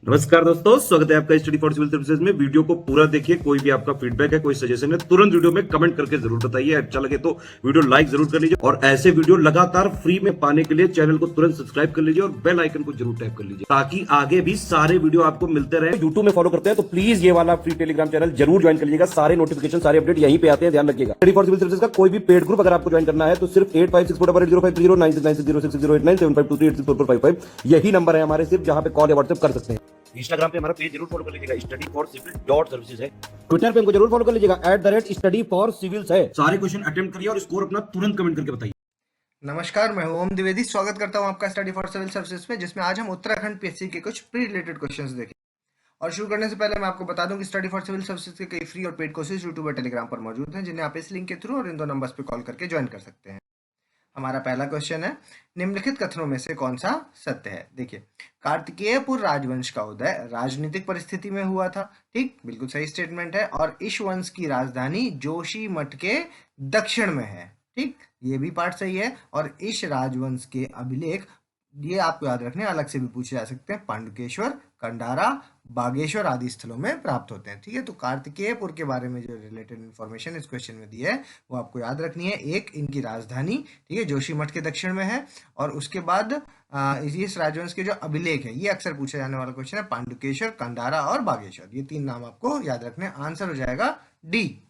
नमस्कार दोस्तों, स्वागत है आपका स्टडी फॉर सिविल सर्विसेज में। वीडियो को पूरा देखिए। कोई भी आपका फीडबैक है, कोई सजेशन है, तुरंत वीडियो में कमेंट करके जरूर बताइए। अच्छा लगे तो वीडियो लाइक जरूर कर लीजिए और ऐसे वीडियो लगातार फ्री में पाने के लिए चैनल को तुरंत सब्सक्राइब कर लीजिए और बेल आइकन को जरूर टैप कर लीजिए ताकि आगे भी सारे वीडियो आपको मिलते रहे। यूट्यूब में फॉलो करते हैं तो प्लीज ये वाला फ्री टेलीग्राम चैनल जरूर ज्वाइन कर लीजिएगा। सारे नोटिफिकेशन, सारे अपडेट यहीं पे आते हैं, ध्यान रखिएगा। स्टडी फॉर सिविल सर्विसेज का कोई भी पेड ग्रुप अगर आपको ज्वाइन करना है तो सिर्फ 856480560660897523864455 यही नंबर है हमारे, सिर्फ जहां पे कॉल या व्हाट्सएप कर सकते हैं। इंस्टाग्राम पे हमारा पेज जरूर फॉलो कर लीजिएगा, study for civil dot services है। ट्विटर पे हमको जरूर फॉलो कर लीजिएगा, @स्टडी फॉर सिविल्स है। सारे क्वेश्चन अटेम्प्ट करिए और स्कोर अपना तुरंत कमेंट करके बताइए। नमस्कार, मैं ओम द्विवेदी स्वागत करता हूं आपका स्टडी फॉर सिविल सर्विसेज में, जिसमें आज हम उत्तराखंड पीएससी के कुछ प्री रिलेटेड क्वेश्चंस देखें। और शुरू करने से पहले मैं आपको बता दूं कि स्टडी फॉर सिविल सर्विसेज के कई फ्री और पेड कोर्सेज यूट्यूब और टेलीग्राम पर मौजूद हैं, जिन्हें आप इस लिंक के थ्रू और इन दो नंबर्स पर कॉल करके ज्वाइन कर सकते हैं। हमारा पहला क्वेश्चन है, निम्नलिखित कथनों में से कौन सा सत्य है। देखिए, कार्तिकेयपुर राजवंश का उदय राजनीतिक परिस्थिति में हुआ था। ठीक, बिल्कुल सही स्टेटमेंट है। और इस वंश की राजधानी जोशीमठ के दक्षिण में है। ठीक, ये भी पार्ट सही है। और इस राजवंश के अभिलेख, ये आपको याद रखने, अलग से भी पूछे जा सकते हैं, पांडुकेश्वर, कंडारा, बागेश्वर आदि स्थलों में प्राप्त होते हैं। ठीक है, तो कार्तिकेयपुर के बारे में जो रिलेटेड इन्फॉर्मेशन इस क्वेश्चन में दी है वो आपको याद रखनी है। एक, इनकी राजधानी, ठीक है, जोशीमठ के दक्षिण में है। और उसके बाद इस राजवंश के जो अभिलेख है, ये अक्सर पूछा जाने वाला क्वेश्चन है, पांडुकेश्वर, कंडारा और बागेश्वर, ये तीन नाम आपको याद रखने। आंसर हो जाएगा डी।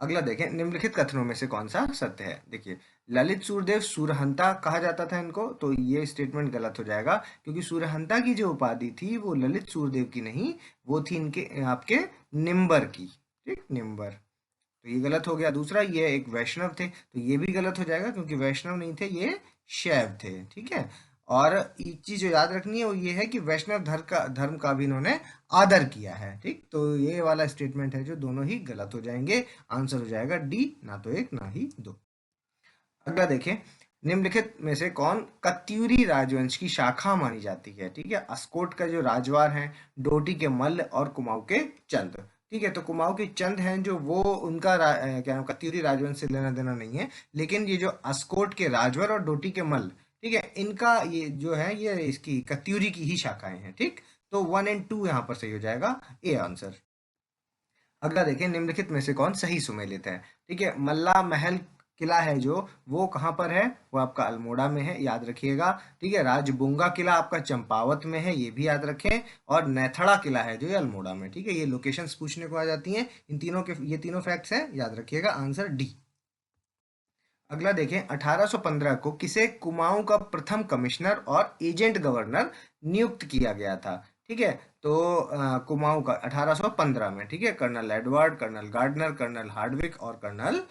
अगला देखें, निम्नलिखित कथनों में से कौन सा सत्य है। देखिए, ललित सूर्यदेव सूर्यहंता कहा जाता था इनको, तो ये स्टेटमेंट गलत हो जाएगा, क्योंकि सूर्यहंता की जो उपाधि थी वो ललित सूर्यदेव की नहीं, वो थी इनके आपके निम्बर की। ठीक, निम्बर, तो ये गलत हो गया। दूसरा, ये एक वैष्णव थे, तो ये भी गलत हो जाएगा, क्योंकि वैष्णव नहीं थे, ये शैव थे। ठीक है, और एक चीज जो याद रखनी है वो ये है कि वैष्णव धर्म का भी इन्होंने आदर किया है। ठीक, तो ये वाला स्टेटमेंट है जो दोनों ही गलत हो जाएंगे। आंसर हो जाएगा डी, ना तो एक ना ही दो। अगला देखें, निम्नलिखित में से कौन कत्यूरी राजवंश की शाखा मानी जाती है। ठीक है, अस्कोट का जो राजवार है, डोटी के मल्ल और कुमाऊं के चंद। ठीक है, तो कुमाऊं के चंद हैं जो, वो उनका क्या नाम, कत्यूरी राजवंश से लेना देना नहीं है, लेकिन ये जो अस्कोट के राजवर और डोटी के मल्ल, ठीक है, इनका ये जो है, ये इसकी कत्यूरी की ही शाखाएं हैं। ठीक, तो 1 और 2 यहाँ पर सही हो जाएगा, ए आंसर। अगला देखें, निम्नलिखित में से कौन सही सुमेलित है। ठीक है, मल्ला महल किला है जो, वो कहाँ पर है, वो आपका अल्मोड़ा में है, याद रखिएगा। ठीक है, राजबुंगा किला आपका चंपावत में है, ये भी याद रखें। और नैथड़ा किला है जो, ये अल्मोड़ा में। ठीक है, ये लोकेशंस पूछने को आ जाती हैं, इन तीनों के, ये तीनों फैक्ट्स हैं, याद रखिएगा। Answer D. अगला देखें, 1815 को किसे कुमाऊं का प्रथम कमिश्नर और एजेंट गवर्नर नियुक्त किया गया था। ठीक है, तो कुमाऊं का 1815 में, ठीक है, colonel Edward, colonel Gardner, colonel Hardwick और कर्नल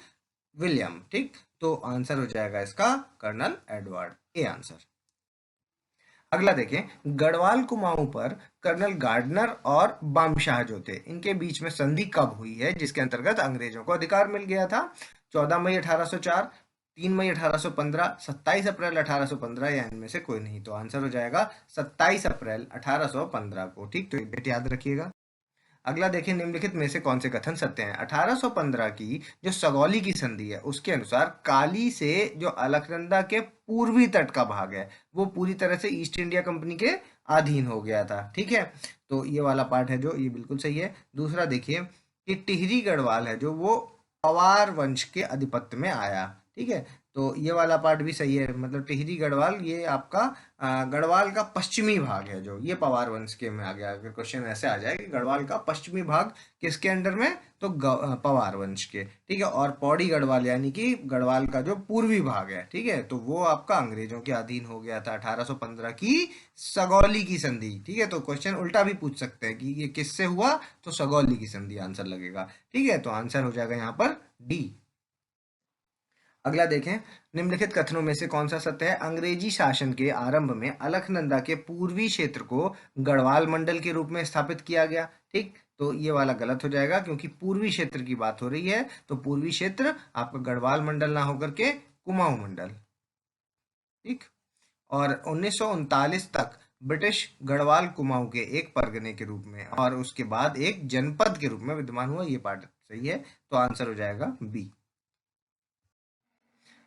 विलियम। ठीक, तो आंसर हो जाएगा इसका कर्नल एडवर्ड, ए आंसर। अगला देखें, गढ़वाल कुमाऊं पर कर्नल गार्डनर और बामशाह जो थे, इनके बीच में संधि कब हुई है, जिसके अंतर्गत अंग्रेजों को अधिकार मिल गया था। 14 मई 1804, 3 मई 1815, 27 अप्रैल 1815, या इनमें से कोई नहीं। तो आंसर हो जाएगा 27 अप्रैल 1815 को। ठीक, तो ये डेट याद रखिएगा। अगला देखें, निम्नलिखित में से कौन से कथन सत्य हैं। 1815 की जो सगौली की संधि है, उसके अनुसार काली से जो अलकनंदा के पूर्वी तट का भाग है, वो पूरी तरह से ईस्ट इंडिया कंपनी के अधीन हो गया था। ठीक है, तो ये वाला पार्ट है जो, ये बिल्कुल सही है। दूसरा देखिए, कि टिहरी गढ़वाल है जो, वो पवार वंश के अधिपत्य में आया। ठीक है, तो ये वाला पार्ट भी सही है, मतलब टिहरी गढ़वाल ये आपका गढ़वाल का पश्चिमी भाग है जो, ये पवार वंश के में आ गया। अगर क्वेश्चन ऐसे आ जाए कि गढ़वाल का पश्चिमी भाग किसके अंडर में, तो पवार वंश के। ठीक है, और पौड़ी गढ़वाल यानी कि गढ़वाल का जो पूर्वी भाग है, ठीक है, तो वो आपका अंग्रेजों के अधीन हो गया था 1815 की सगौली की संधि। ठीक है, तो क्वेश्चन उल्टा भी पूछ सकते हैं कि ये किससे हुआ, तो सगौली की संधि आंसर लगेगा। ठीक है, तो आंसर हो जाएगा यहाँ पर डी। अगला देखें, निम्नलिखित कथनों में से कौन सा सत्य है। अंग्रेजी शासन के आरंभ में अलकनंदा के पूर्वी क्षेत्र को गढ़वाल मंडल के रूप में स्थापित किया गया। ठीक, तो ये वाला गलत हो जाएगा, क्योंकि पूर्वी क्षेत्र की बात हो रही है, तो पूर्वी क्षेत्र आपका गढ़वाल मंडल ना होकर के कुमाऊं मंडल। ठीक, और 1939 तक ब्रिटिश गढ़वाल कुमाऊं के एक परगने के रूप में और उसके बाद एक जनपद के रूप में विद्यमान हुआ। ये पार्ट सही है, तो आंसर हो जाएगा बी।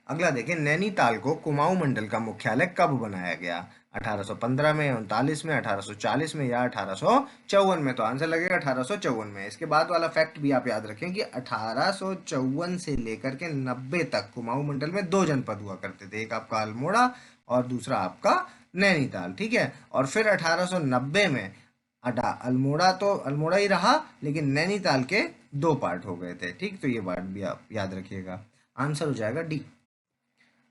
अगला देखें, नैनीताल को कुमाऊं मंडल का मुख्यालय कब बनाया गया। 1815 में, 39 में, 1840 में या 1854 में? तो आंसर लगेगा 1854 में। इसके बाद वाला फैक्ट भी आप याद रखें कि 1854 से लेकर के 90 तक कुमाऊं मंडल में दो जनपद हुआ करते थे, एक आपका अल्मोड़ा और दूसरा आपका नैनीताल, ठीक है। और फिर 1890 में अल्मोड़ा तो अल्मोड़ा ही रहा, लेकिन नैनीताल के दो पार्ट हो गए थे, ठीक। तो ये बात भी आप याद रखिएगा। आंसर हो जाएगा डी।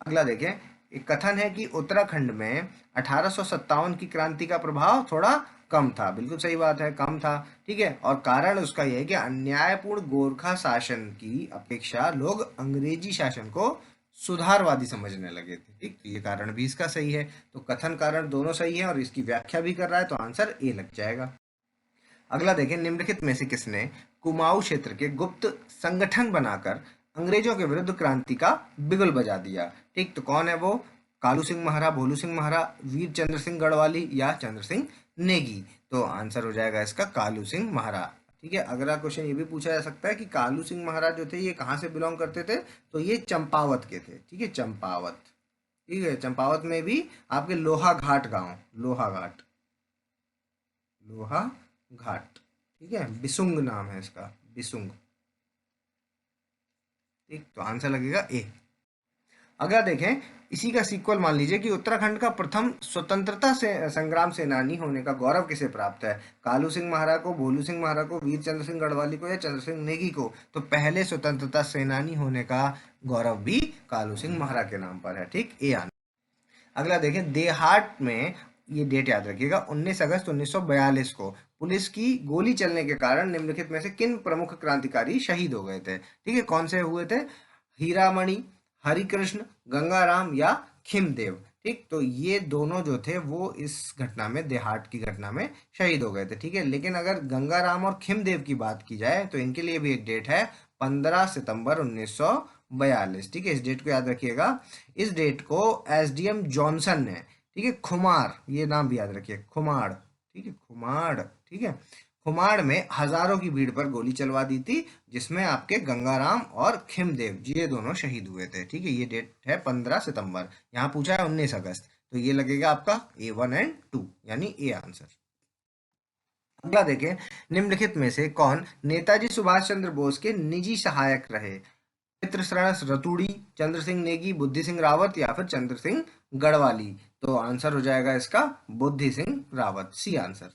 अगला देखें, एक कथन है कि उत्तराखंड में 1857 की क्रांति का प्रभाव थोड़ा कम था। बिल्कुल सही बात है, कम था, ठीक है। और कारण उसका यह है कि अन्यायपूर्ण गोरखा शासन की अपेक्षा लोग अंग्रेजी शासन को सुधारवादी समझने लगे थे, ठीक। तो ये कारण भी इसका सही है। तो कथन कारण दोनों सही है और इसकी व्याख्या भी कर रहा है, तो आंसर ए लग जाएगा। अगला देखें, निम्नलिखित में से किसने कुमाऊं क्षेत्र के गुप्त संगठन बनाकर अंग्रेजों के विरुद्ध क्रांति का बिगुल बजा दिया, ठीक। तो कौन है वो? कालू सिंह महरा, भोलू सिंह महरा, वीर चंद्र सिंह गढ़वाली या चंद्र सिंह नेगी? तो आंसर हो जाएगा इसका कालू सिंह महरा, ठीक है। अगला क्वेश्चन ये भी पूछा जा सकता है कि कालू सिंह महरा जो थे ये कहाँ से बिलोंग करते थे? तो ये चंपावत के थे, ठीक है, चंपावत, ठीक है। चंपावत में भी आपके लोहा घाट गांव, लोहा घाट, लोहा घाट, ठीक है, बिसुंग नाम है इसका, बिसुंग, ठीक। तो आंसर लगेगा ए। अगला देखें, इसी का सीक्वल मान लीजिए कि उत्तराखंड का प्रथम स्वतंत्रता से संग्राम सेनानी होने का गौरव किसे प्राप्त है? कालू सिंह महरा को, भोलू सिंह महरा को, वीर चंद्र सिंह गढ़वाली को या चंद्र सिंह नेगी को? तो पहले स्वतंत्रता सेनानी होने का गौरव भी कालू सिंह महरा के नाम पर है, ठीक। A answer. अगला देखें, देहात में, ये डेट याद रखिएगा, 19 अगस्त 1942 को पुलिस की गोली चलने के कारण निम्नलिखित में से किन प्रमुख क्रांतिकारी शहीद हो गए थे? ठीक है, कौन से हुए थे? हीरामणि, हरिकृष्ण, गंगाराम या खिमदेव, ठीक। तो ये दोनों जो थे वो इस घटना में, देहात की घटना में शहीद हो गए थे, ठीक है। लेकिन अगर गंगाराम और खिमदेव की बात की जाए तो इनके लिए भी एक डेट है, 15 सितंबर 1942, ठीक है। इस डेट को याद रखिएगा। इस डेट को एसडीएम जॉनसन ने, ठीक है, खुमार, ये नाम भी याद रखिए, खुमाड़, ठीक है, खुमाड़, ठीक है, खुमाड़ में हजारों की भीड़ पर गोली चलवा दी थी, जिसमें आपके गंगाराम और खिमदेव जी ये दोनों शहीद हुए थे, ठीक है। ये डेट है 15 सितंबर, यहाँ पूछा है 19 अगस्त, तो ये लगेगा आपका A1 एंड 2, यानी ए आंसर। अगला देखें, निम्नलिखित में से कौन नेताजी सुभाष चंद्र बोस के निजी सहायक रहे? चित्रशरण रतूड़ी, चंद्र सिंह नेगी, बुद्धि सिंह रावत या फिर चंद्र सिंह गढ़वाली? तो आंसर हो जाएगा इसका बुद्धि सिंह रावत, सी आंसर।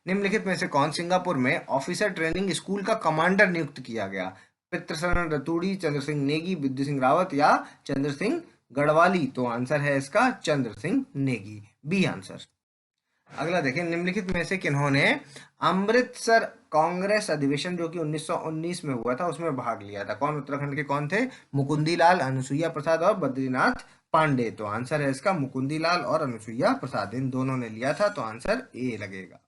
निम्नलिखित में से कौन सिंगापुर में ऑफिसर ट्रेनिंग स्कूल का कमांडर नियुक्त किया गया? चित्रशरण रतूड़ी, चंद्र सिंह नेगी, बुद्धि सिंह रावत या चंद्र सिंह गढ़वाली? तो आंसर है इसका चंद्र सिंह नेगी, बी आंसर। अगला देखें, निम्नलिखित में से किन्होंने अमृतसर कांग्रेस अधिवेशन जो कि 1919 में हुआ था उसमें भाग लिया था? कौन उत्तराखंड के कौन थे? मुकुंदी लाल, अनुसुईया प्रसाद और बद्रीनाथ पांडे? तो आंसर है इसका मुकुंदी लाल और अनुसुईया प्रसाद, इन दोनों ने लिया था, तो आंसर ए लगेगा।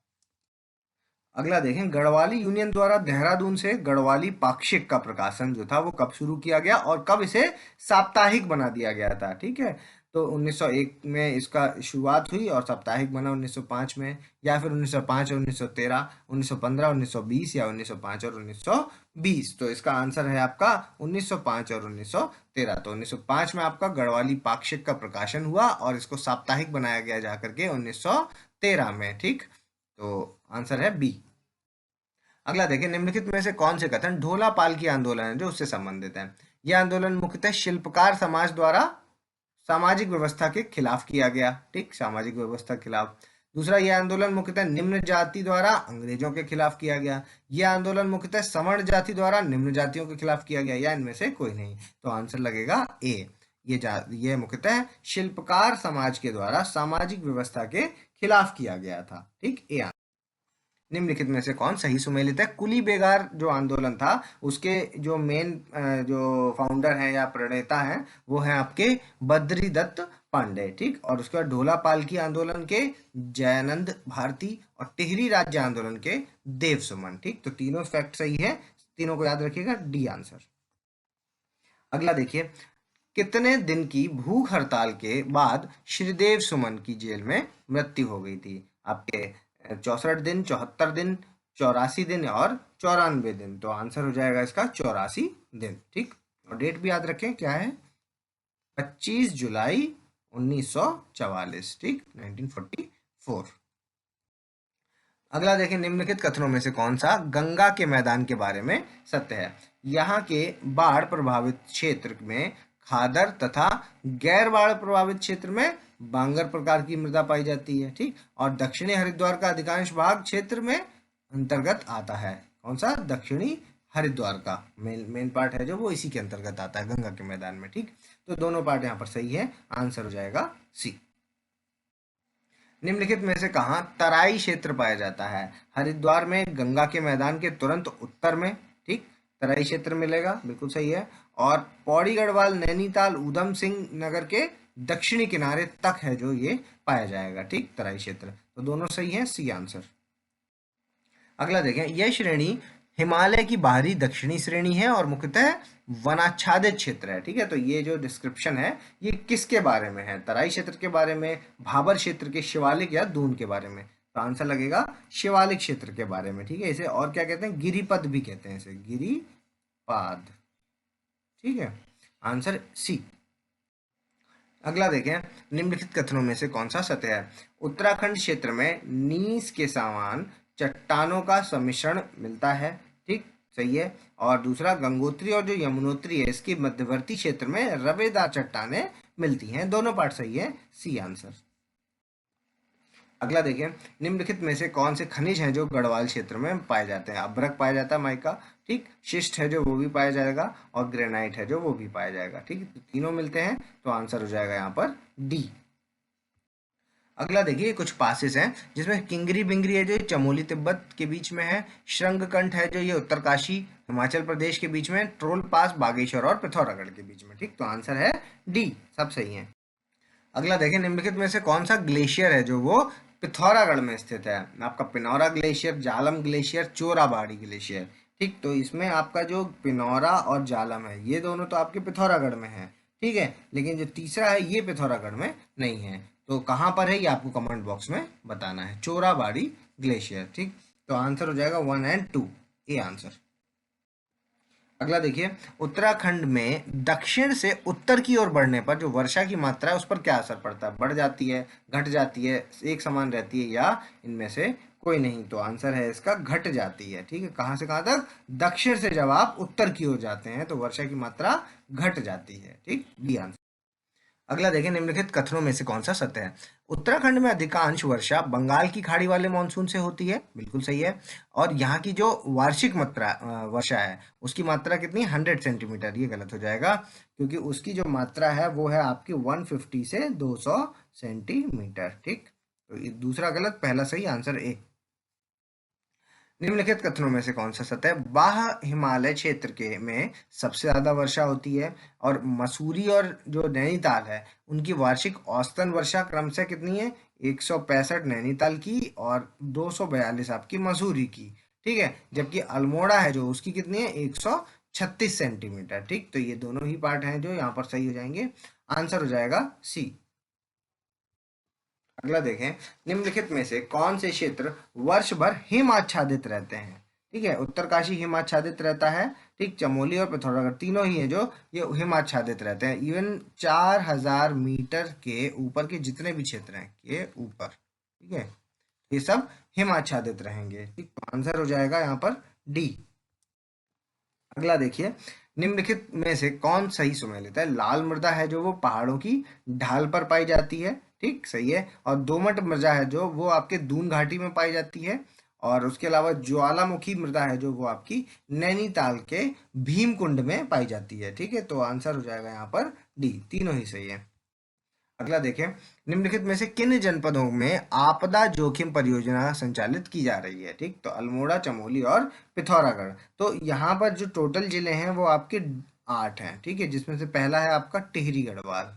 अगला देखें, गढ़वाली यूनियन द्वारा देहरादून से गढ़वाली पाक्षिक का प्रकाशन जो था वो कब शुरू किया गया और कब इसे साप्ताहिक बना दिया गया था? ठीक है, तो 1901 में इसका शुरुआत हुई और साप्ताहिक बना 1905 में, या फिर 1905 और 1913, 1915, 1920 या 1905 और 1920? तो इसका आंसर है आपका 1905 और 1913। तो 1905 में आपका गढ़वाली पाक्षिक का प्रकाशन हुआ और इसको साप्ताहिक बनाया गया जाकर के 1913 में, ठीक। तो आंसर है बी। अगला देखिए, निम्नलिखित में से कौन से कथन ढोला पालकी आंदोलन है जो उससे संबंधित है? यह आंदोलन मुख्यतः शिल्पकार समाज द्वारा सामाजिक व्यवस्था के खिलाफ किया गया, ठीक, सामाजिक व्यवस्था के खिलाफ। दूसरा, यह आंदोलन मुख्यतः निम्न जाति द्वारा अंग्रेजों के खिलाफ किया गया। यह आंदोलन मुख्यतः सवर्ण जाति द्वारा निम्न जातियों के खिलाफ किया गया, या इनमें से कोई नहीं? तो आंसर लगेगा ए, ये मुख्यतः शिल्पकार समाज के द्वारा सामाजिक व्यवस्था के खिलाफ किया गया था, ठीक। ए। निम्नलिखित में से कौन सही सुमेलित है? कुली बेगार जो आंदोलन था उसके जो मेन जो फाउंडर हैं या प्रणेता हैं वो हैं आपके बद्री दत्त पांडे, ठीक। और उसके बाद ढोला पालकी आंदोलन के जयानंद भारती और टिहरी राज्य आंदोलन के देव सुमन, ठीक। तो तीनों फैक्ट सही है, तीनों को याद रखिएगा, डी आंसर। अगला देखिए, कितने दिन की भूख हड़ताल के बाद श्रीदेव सुमन की जेल में मृत्यु हो गई थी? आपके 64 दिन, 74 दिन, 84 दिन और 94 दिन? तो आंसर हो जाएगा इसका 84 दिन, ठीक। और डेट भी याद रखें क्या है, 25 जुलाई 1944, ठीक, 1944। अगला देखें, निम्नलिखित कथनों में से कौन सा गंगा के मैदान के बारे में सत्य है? यहाँ के बाढ़ प्रभावित क्षेत्र में खादर तथा गैर बाढ़ प्रभावित क्षेत्र में बांगर प्रकार की मृदा पाई जाती है, ठीक। और दक्षिणी हरिद्वार का अधिकांश भाग क्षेत्र में अंतर्गत आता है। कौन सा? दक्षिणी हरिद्वार का मेन पार्ट है जो वो इसी के अंतर्गत आता है, गंगा के मैदान में, ठीक। तो दोनों पार्ट यहाँ पर सही है, आंसर हो जाएगा सी। निम्नलिखित में से कहाँ तराई क्षेत्र पाया जाता है? हरिद्वार में गंगा के मैदान के तुरंत उत्तर में, ठीक, तराई क्षेत्र मिलेगा, बिल्कुल सही है। और पौड़ी गढ़वाल नैनीताल उधम सिंह नगर के दक्षिणी किनारे तक है जो ये पाया जाएगा, ठीक, तराई क्षेत्र। तो दोनों सही है, सी आंसर। अगला देखें, यह श्रेणी हिमालय की बाहरी दक्षिणी श्रेणी है और मुख्यतः वनाच्छादित क्षेत्र है, ठीक है। तो ये जो डिस्क्रिप्शन है ये किसके बारे में है? तराई क्षेत्र के बारे में, भाबर क्षेत्र के शिवालिक या दून के बारे में? तो आंसर लगेगा शिवालिक क्षेत्र के बारे में, ठीक है। इसे और क्या कहते हैं? गिरिपद भी कहते हैं इसे, गिरिपाद, ठीक है, आंसर सी। अगला देखें, निम्नलिखित कथनों में से कौन सा सत्य है? उत्तराखंड क्षेत्र में नीस के समान चट्टानों का सम्मिश्रण मिलता है, ठीक, सही है। और दूसरा, गंगोत्री और जो यमुनोत्री है इसके मध्यवर्ती क्षेत्र में रवेदार चट्टानें मिलती हैं। दोनों पार्ट सही है, सी आंसर। अगला देखिए, निम्नलिखित में से कौन से खनिज हैं जो गढ़वाल क्षेत्र में पाए जाते हैं? अभ्रक पाया जाता है, माइका, ठीक, शिस्ट है जो वो भी पाया जाएगा, और ग्रेनाइट है जो वो भी पाया जाएगा, ठीक, तो तीनों मिलते हैं, तो आंसर हो जाएगा यहाँ पर डी। अगला देखिए, कुछ पासेस हैं जिसमें किंगरी बिंगरी है जो ये चमोली तिब्बत के बीच में है, श्रृंगकंठ है जो ये उत्तरकाशी हिमाचल प्रदेश के बीच में, ट्रोल पास बागेश्वर और पिथौरागढ़ के बीच में, ठीक, तो आंसर है डी, सब सही है। अगला देखें, निम्नलिखित में से कौन सा ग्लेशियर है जो वो पिथौरागढ़ में स्थित है? आपका पिनौरा ग्लेशियर, जालम ग्लेशियर, चोराबाड़ी ग्लेशियर, ठीक। तो इसमें आपका जो पिनौरा और जालम है ये दोनों तो आपके पिथौरागढ़ में है, ठीक है, लेकिन जो तीसरा है ये पिथौरागढ़ में नहीं है। तो कहाँ पर है ये आपको कमेंट बॉक्स में बताना है। चोराबाड़ी ग्लेशियर, ठीक, तो आंसर हो जाएगा 1 और 2, ए आंसर। अगला देखिए, उत्तराखंड में दक्षिण से उत्तर की ओर बढ़ने पर जो वर्षा की मात्रा है उस पर क्या असर पड़ता है? बढ़ जाती है, घट जाती है, एक समान रहती है, या इनमें से कोई नहीं? तो आंसर है इसका घट जाती है, ठीक है। कहाँ से कहाँ तक? दक्षिण से जब आप उत्तर की ओर जाते हैं तो वर्षा की मात्रा घट जाती है, ठीक, बी आंसर। अगला देखें, निम्नलिखित कथनों में से कौन सा सत्य है? उत्तराखंड में अधिकांश वर्षा बंगाल की खाड़ी वाले मानसून से होती है, बिल्कुल सही है। और यहाँ की जो वार्षिक मात्रा वर्षा है उसकी मात्रा कितनी? 100 सेंटीमीटर, ये गलत हो जाएगा क्योंकि उसकी जो मात्रा है वो है आपकी 150 से 200 सेंटीमीटर, ठीक। तो ये दूसरा गलत, पहला सही, आंसर ए। निम्नलिखित कथनों में से कौन सा सत्य है? बाह हिमालय क्षेत्र के में सबसे ज्यादा वर्षा होती है, और मसूरी और जो नैनीताल है उनकी वार्षिक औसतन वर्षा क्रमशः कितनी है? 165 नैनीताल की और 242 आपकी मसूरी की, ठीक है। जबकि अल्मोड़ा है जो उसकी कितनी है? 136 सेंटीमीटर, ठीक। तो ये दोनों ही पार्ट हैं जो यहाँ पर सही हो जाएंगे, आंसर हो जाएगा सी। अगला देखें, निम्नलिखित में से कौन से क्षेत्र वर्ष भर हिम आच्छादित रहते हैं? ठीक है, उत्तरकाशी हिम आच्छादित रहता है, ठीक, चमोली और पिथौरागढ़ तीनों ही हैं जो ये हिम आच्छादित रहते हैं। इवन 4000 मीटर के ऊपर के जितने भी क्षेत्र हैं के ऊपर, ठीक है, ये सब हिम आच्छादित रहेंगे, ठीक। तो आंसर हो जाएगा यहाँ पर डी। अगला देखिए, निम्नलिखित में से कौन सही सुमेलित है? लाल मृदा है जो वो पहाड़ों की ढाल पर पाई जाती है, ठीक, सही है। और दोमट मृदा है जो वो आपके दून घाटी में पाई जाती है। और उसके अलावा ज्वालामुखी मृदा है जो वो आपकी नैनीताल के भीमकुंड में पाई जाती है, ठीक है। तो आंसर हो जाएगा यहाँ पर डी, तीनों ही सही है। अगला देखें, निम्नलिखित में से किन जनपदों में आपदा जोखिम परियोजना संचालित की जा रही है? ठीक, तो अल्मोड़ा, चमोली और पिथौरागढ़। तो यहाँ पर जो टोटल जिले हैं वो आपके 8 हैं, ठीक है, जिसमें से पहला है आपका टिहरी गढ़वाल,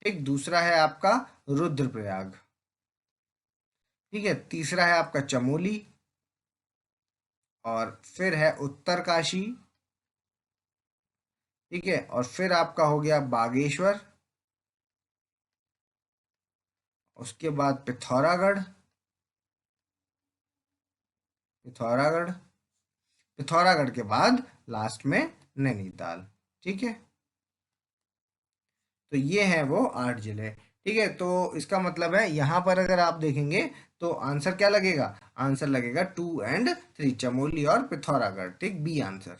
ठीक, दूसरा है आपका रुद्रप्रयाग, ठीक है, तीसरा है आपका चमोली, और फिर है उत्तरकाशी, ठीक है, और फिर आपका हो गया बागेश्वर, उसके बाद पिथौरागढ़, पिथौरागढ़ पिथौरागढ़ के बाद लास्ट में नैनीताल, ठीक है। तो ये है वो 8 जिले। ठीक है, तो इसका मतलब है यहाँ पर अगर आप देखेंगे तो आंसर क्या लगेगा, आंसर लगेगा 2 एंड 3, चमोली और पिथौरागढ़। ठीक, बी आंसर।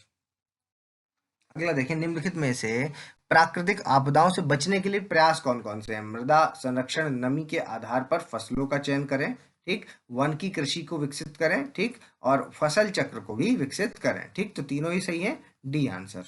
अगला देखें, निम्नलिखित में से प्राकृतिक आपदाओं से बचने के लिए प्रयास कौन कौन से हैं। मृदा संरक्षण, नमी के आधार पर फसलों का चयन करें, ठीक, वन की कृषि को विकसित करें, ठीक, और फसल चक्र को भी विकसित करें। ठीक, तो तीनों ही सही है, डी आंसर।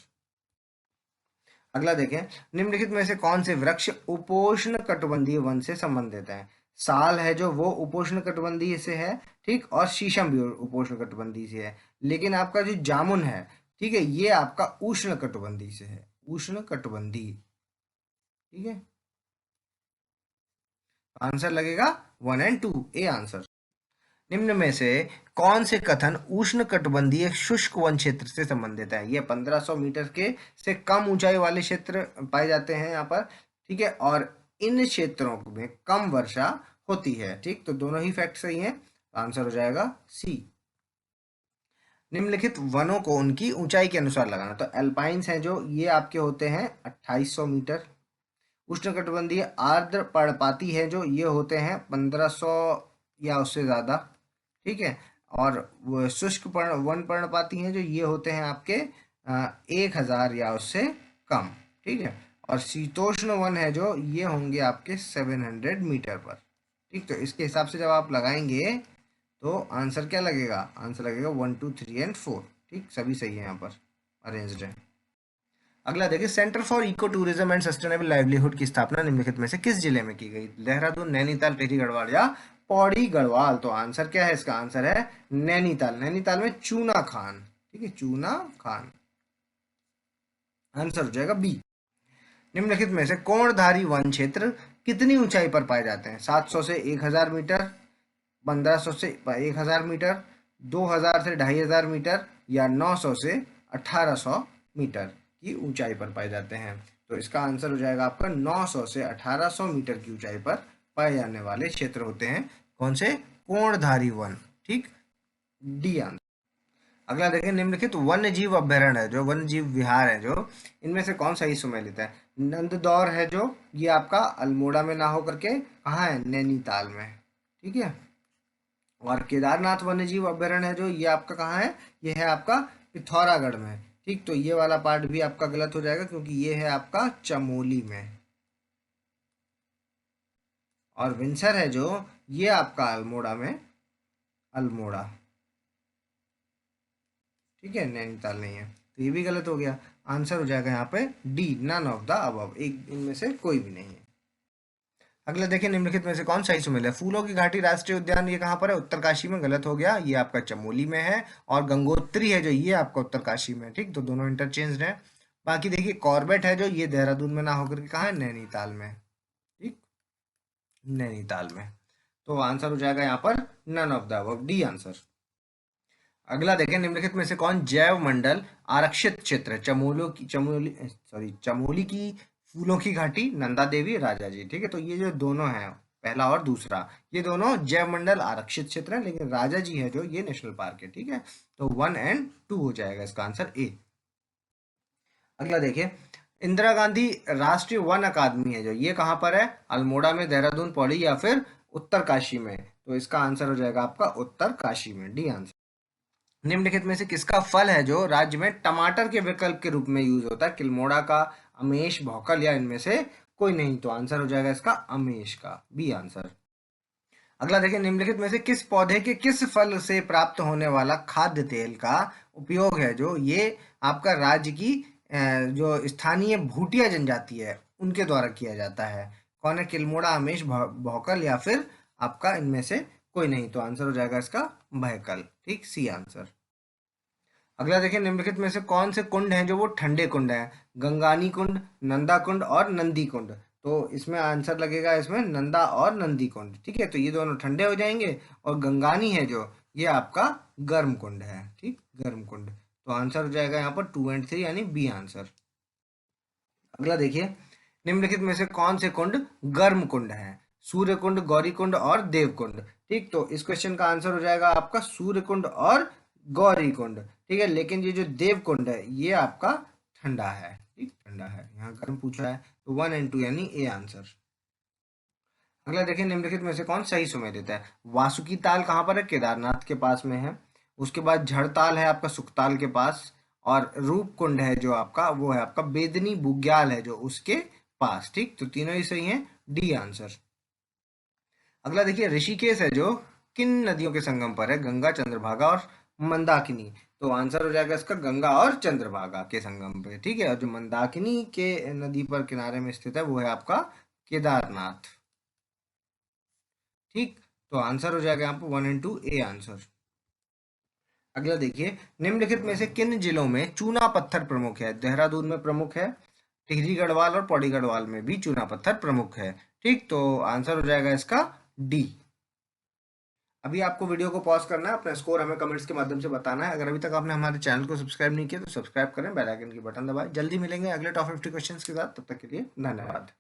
अगला देखें, निम्नलिखित में से कौन से वृक्ष उपोष्ण कटिबंधीय वन से संबंधित है। साल है जो वो उपोष्ण कटिबंधीय से है, ठीक, और शीशम भी उपोष्ण कटिबंधीय से है। लेकिन आपका जो जामुन है, ठीक है, ये आपका उष्ण कटिबंधीय से है, उष्ण कटिबंधीय। ठीक है, आंसर लगेगा 1 एंड 2, ए आंसर। निम्न में से कौन से कथन उष्ण कटिबंधीय शुष्क वन क्षेत्र से संबंधित है। ये 1500 मीटर के से कम ऊंचाई वाले क्षेत्र पाए जाते हैं यहाँ पर। ठीक है, और इन क्षेत्रों में कम वर्षा होती है। ठीक, तो दोनों ही फैक्ट सही हैं, आंसर हो जाएगा सी। निम्नलिखित वनों को उनकी ऊंचाई के अनुसार लगाना। तो एल्पाइंस हैं जो, ये आपके होते हैं 2800 मीटर। उष्णकटिबंधीय आर्द्र पर्णपाती है जो, ये होते हैं 1500 या उससे ज़्यादा। ठीक है, और वो शुष्क वन पर्णपाती हैं जो, ये होते हैं आपके 1000 या उससे कम। ठीक है, और शीतोष्ण वन है जो, ये होंगे आपके 700 मीटर पर। ठीक, तो इसके हिसाब से जब आप लगाएंगे तो आंसर क्या लगेगा, आंसर लगेगा 1 2 3 एंड 4। ठीक, सभी सही है यहाँ पर, अरेंज्ड है। अगला देखिए, centre for eco tourism and sustainable livelihood की स्थापना निम्नलिखित में से किस जिले में की गई। देहरादून, नैनीताल, टिहरी गढ़वाल या पौड़ी गढ़वाल। तो आंसर क्या है, इसका आंसर है नैनीताल। नैनीताल में चूना खान। ठीक है, चूना खान, आंसर हो जाएगा बी। निम्नलिखित में से कोणधारी वन क्षेत्र कितनी ऊंचाई पर पाए जाते हैं। 700 से 1000 मीटर, 1500 से 1000 मीटर, 2000 से 2500 मीटर, या 900 से 1800 मीटर की ऊंचाई पर पाए जाते हैं। तो इसका आंसर हो जाएगा आपका 900 से 1800 मीटर की ऊंचाई पर पाए जाने वाले क्षेत्र होते हैं कौन से, कोणधारी वन। ठीक, डी आंसर। अगला देखें, निम्नलिखित वन्य जीव अभ्यारण्य है जो, वन्य जीव विहार है जो, इनमें से कौन सा ही सुमेलित है। नंददौर है जो, ये आपका अल्मोड़ा में ना होकर के कहाँ है, नैनीताल में। ठीक है, और केदारनाथ वन्य जीव अभ्यारण्य है जो, ये आपका कहाँ है, ये है आपका पिथौरागढ़ में। ठीक, तो ये वाला पार्ट भी आपका गलत हो जाएगा क्योंकि ये है आपका चमोली में। और विंसर है जो, ये आपका अल्मोड़ा में, अल्मोड़ा। ठीक है, नैनीताल नहीं है, तो ये भी गलत हो गया। आंसर हो जाएगा यहाँ पे D, none of the above, एक इनमें से कोई भी नहीं है। अगला देखिए, निम्नलिखित में से कौन सही सुमेल है। फूलों की घाटी राष्ट्रीय उद्यान, ये कहाँ पर है, उत्तरकाशी में। गलत हो गया, ये आपका चमोली में है। और गंगोत्री है जो, ये आपका उत्तरकाशी में। ठीक, तो दोनों इंटरचेंज है। बाकी देखिए, कॉर्बेट है जो, ये देहरादून में ना होकर के कहाँ है, नैनीताल में। ठीक, नैनीताल में। तो आंसर हो जाएगा यहाँ पर none of the above, D answer. अगला देखें, निम्नलिखित में से कौन जैव मंडल आरक्षित क्षेत्र है। चमोली की फूलों की घाटी, नंदा देवी, राजा जी। ठीक है, तो ये जो दोनों हैं, पहला और दूसरा, ये दोनों जैव मंडल आरक्षित क्षेत्र है, लेकिन राजा जी है जो, ये नेशनल पार्क है। ठीक है, तो 1 एंड 2 हो जाएगा इसका आंसर, ए। अगला देखिए, इंदिरा गांधी राष्ट्रीय वन अकादमी है जो, ये कहाँ पर है, अल्मोड़ा में, देहरादून, पौड़ी या फिर उत्तरकाशी में। तो इसका आंसर हो जाएगा आपका उत्तरकाशी में, डी आंसर। निम्नलिखित में से किसका फल है जो राज्य में टमाटर के विकल्प के रूप में यूज होता है। किल्मोड़ा का, अमेश, भौकल, या इनमें से कोई नहीं। तो आंसर हो जाएगा इसका अमेश का, बी आंसर। अगला देखिए, निम्नलिखित में से किस पौधे के किस फल से प्राप्त होने वाला खाद्य तेल का उपयोग है जो, ये आपका राज्य की जो स्थानीय भूटिया जनजाति है उनके द्वारा किया जाता है। कौन है, किल्मोड़ा, अमेश, भौकल, या फिर आपका इनमें से कोई नहीं। तो आंसर हो जाएगा इसका भयकल। ठीक, सी आंसर। अगला देखिए, निम्नलिखित में से कौन से कुंड हैं जो वो ठंडे कुंड हैं। गंगानी कुंड, नंदा कुंड और नंदी कुंड। तो इसमें आंसर लगेगा इसमें नंदा और नंदी कुंड। ठीक है, तो ये दोनों ठंडे हो जाएंगे। और गंगानी है जो, ये आपका गर्म कुंड है। ठीक, गर्म कुंड। तो आंसर हो जाएगा यहाँ पर 2 एंड 3, यानी बी आंसर। अगला देखिए, निम्नलिखित में से कौन से कुंड गर्म कुंड हैं। सूर्य कुंड, गौरी कुंड और देव कुंड। ठीक, तो इस क्वेश्चन का आंसर हो जाएगा आपका सूर्य कुंड और गौरी कुंड। ठीक है, लेकिन ये जो देव कुंड है, ये आपका ठंडा है। ठीक, ठंडा है। यहाँ गर्म पूछा है तो 1 एंड 2 यानी ए आंसर। अगला देखिए, निम्नलिखित में से कौन सही सुमेय देता है? वासुकी ताल कहाँ पर है? केदारनाथ के पास में है। उसके बाद झड़ताल है आपका सुखताल के पास, और रूपकुंड है जो आपका, वो है आपका बेदनी बुग्याल है जो उसके पास। ठीक, तो तीनों ही सही हैं, डी आंसर। अगला देखिए, ऋषिकेश है जो किन नदियों के संगम पर है? गंगा, चंद्रभागा और मंदाकिनी। तो आंसर हो जाएगा इसका गंगा और चंद्रभागा के संगम पे। ठीक है, और जो मंदाकिनी के नदी पर किनारे में स्थित है वो है आपका केदारनाथ। ठीक, तो आंसर हो जाएगा यहाँ पे 1 एंड 2 ए आंसर। अगला देखिए, निम्नलिखित में से किन जिलों में चूना पत्थर प्रमुख है? देहरादून में प्रमुख है, टिहरी गढ़वाल और पौड़ी गढ़वाल में भी चूना पत्थर प्रमुख है। ठीक, तो आंसर हो जाएगा इसका डी। अभी आपको वीडियो को पॉज करना है, अपना स्कोर हमें कमेंट्स के माध्यम से बताना है। अगर अभी तक आपने हमारे चैनल को सब्सक्राइब नहीं किया तो सब्सक्राइब करें, बेल आइकन की बटन दबाएं। जल्दी मिलेंगे अगले टॉप 50 क्वेश्चंस के साथ, तब तक के लिए धन्यवाद।